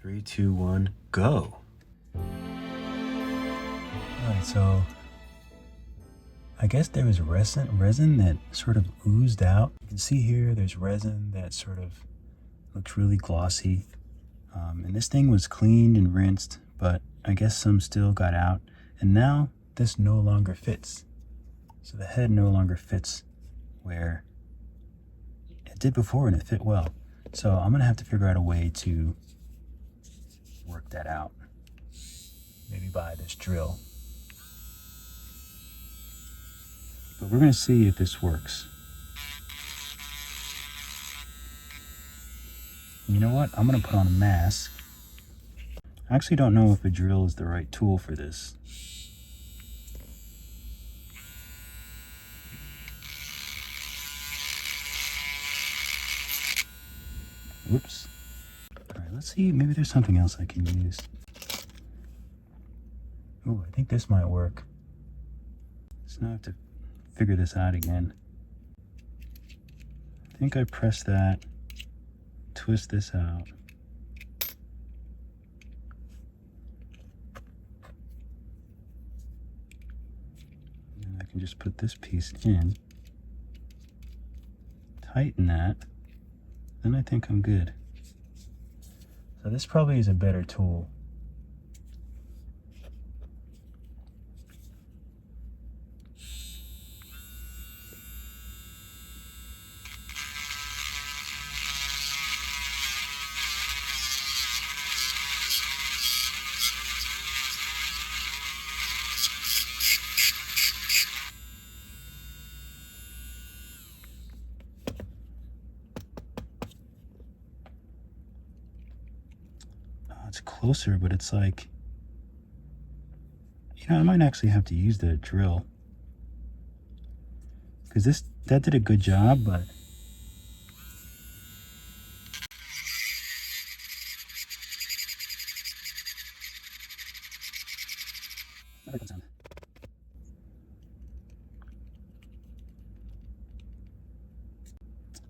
3, 2, 1, go. Alright, so I guess there was resin that sort of oozed out. You can see here there's resin that sort of looks really glossy. And this thing was cleaned and rinsed, but I guess some still got out. And now this no longer fits. So the head no longer fits where it did before, and it fit well. So I'm gonna have to figure out a way to work that out. Maybe by this drill. But we're gonna see if this works. You know what? I'm gonna put on a mask. I actually don't know if a drill is the right tool for this. Whoops. All right, let's see. Maybe there's something else I can use. Oh, I think this might work. So now I have to figure this out again. I think I press that, twist this out. And I can just put this piece in, tighten that, then I think I'm good. So this probably is a better tool. It's closer, but it's like, you know, I might actually have to use the drill, because that did a good job, but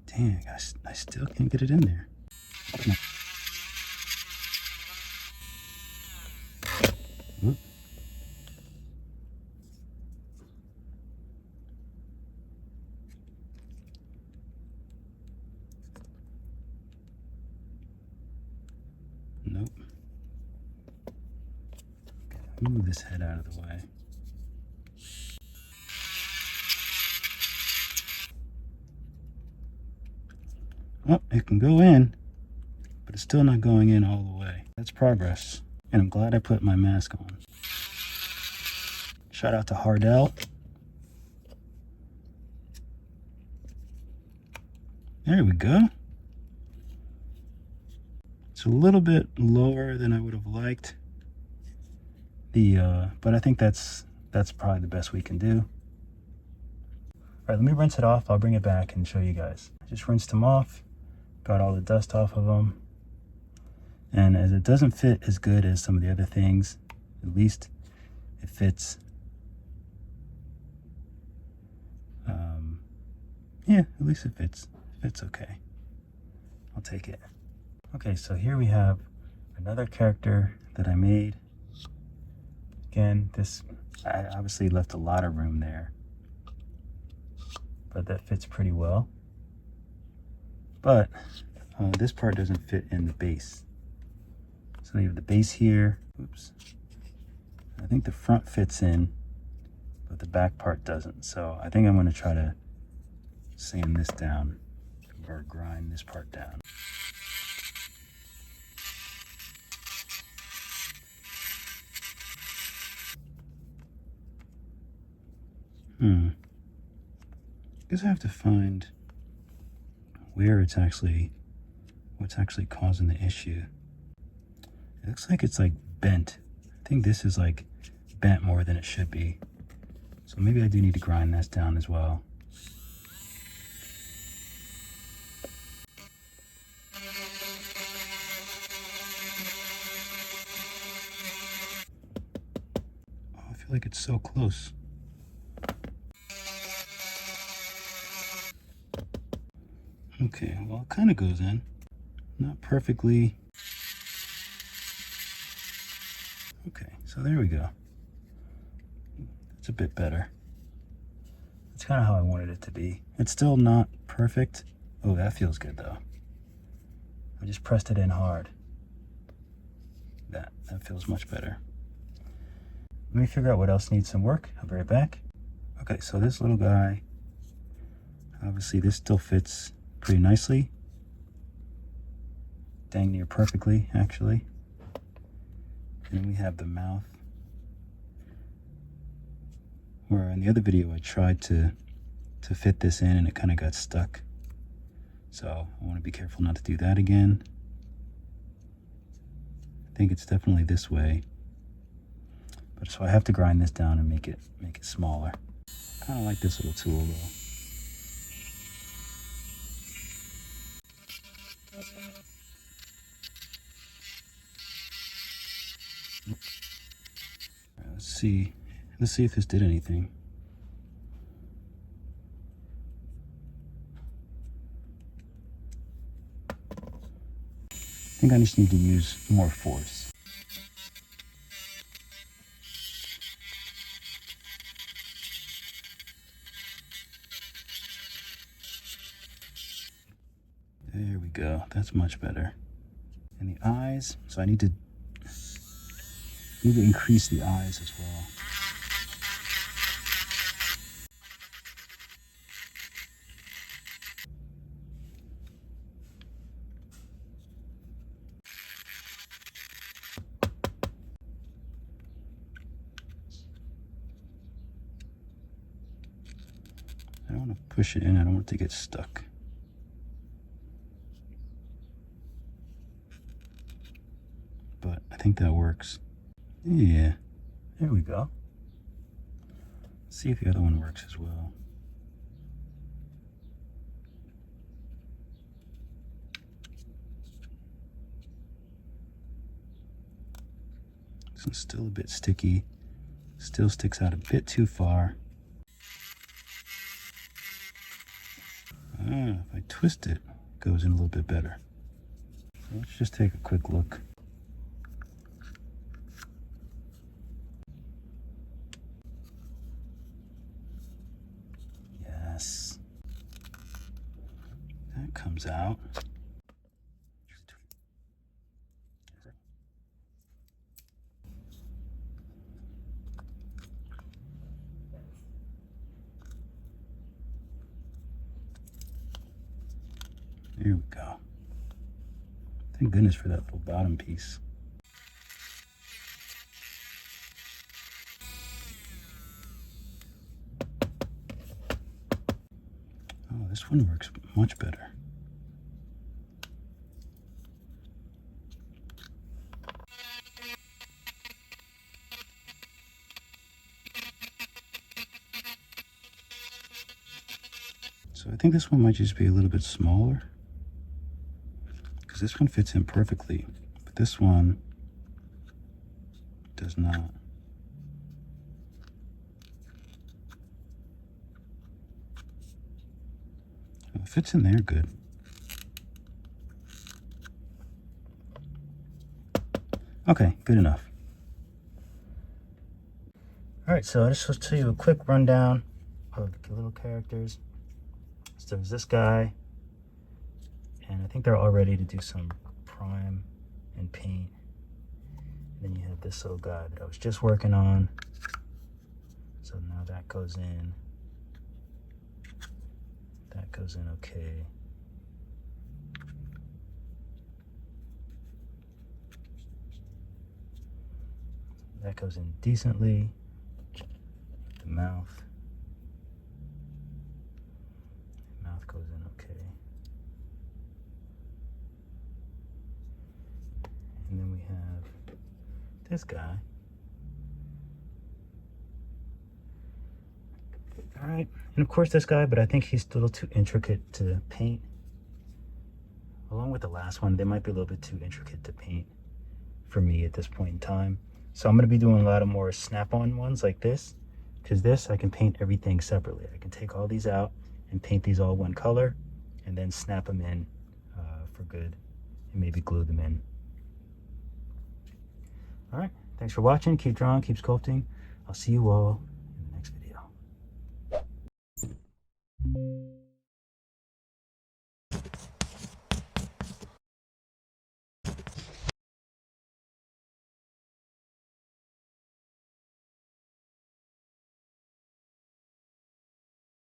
dang, I still can't get it in there. Oop. Nope. Move this head out of the way. Oh, it can go in, but it's still not going in all the way. That's progress. And I'm glad I put my mask on. Shout out to Hardell. There we go. It's a little bit lower than I would have liked. But I think that's probably the best we can do. All right, let me rinse it off. I'll bring it back and show you guys. I just rinsed them off, got all the dust off of them. And as it doesn't fit as good as some of the other things, at least it fits. Yeah, at least it fits. It fits okay. I'll take it. Okay, so here we have another character that I made. Again, I obviously left a lot of room there, but that fits pretty well. But this part doesn't fit in the base. So you have the base here. Oops. I think the front fits in, but the back part doesn't. So I think I'm going to try to sand this down, or grind this part down. I guess I have to find where what's actually causing the issue. It looks like it's like bent. I think this is like bent more than it should be. So maybe I do need to grind this down as well. Oh, I feel like it's so close. Okay, well, it kind of goes in. Not perfectly. So there we go. It's a bit better. It's kind of how I wanted it to be. It's still not perfect. Oh, that feels good though. I just pressed it in hard. That feels much better. Let me figure out what else needs some work. I'll be right back. Okay, so this little guy, obviously this still fits pretty nicely. Dang near perfectly, actually. And then we have the mouth, where in the other video I tried to fit this in and it kind of got stuck. So I want to be careful not to do that again. I think it's definitely this way. But so I have to grind this down and make it smaller. I kind of like this little tool though. Let's see if this did anything. I think I just need to use more force. There we go, that's much better. And the eyes, so I need to increase the eyes as well. I don't want to push it in, I don't want it to get stuck. But I think that works. Yeah, there we go. Let's see if the other one works as well. This one's still a bit sticky. Still sticks out a bit too far. If I twist it, it goes in a little bit better. So let's just take a quick look. Yes. That comes out. There we go. Thank goodness for that little bottom piece. Oh, this one works much better. So I think this one might just be a little bit smaller, because this one fits in perfectly, but this one does not. It fits in there good. Okay, good enough. All right, so I just want to tell you a quick rundown of the little characters. So there's this guy, and I think they're all ready to do some prime and paint. And then you have this little guy that I was just working on. So now that goes in. That goes in okay. That goes in decently. The mouth. Mouth goes in okay. And then we have this guy. All right, and of course this guy, but I think he's a little too intricate to paint. Along with the last one, they might be a little bit too intricate to paint for me at this point in time. So I'm gonna be doing a lot of more snap-on ones like this, because this, I can paint everything separately. I can take all these out and paint these all one color, and then snap them in for good, and maybe glue them in. All right, Thanks for watching. Keep drawing, keep sculpting. I'll see you all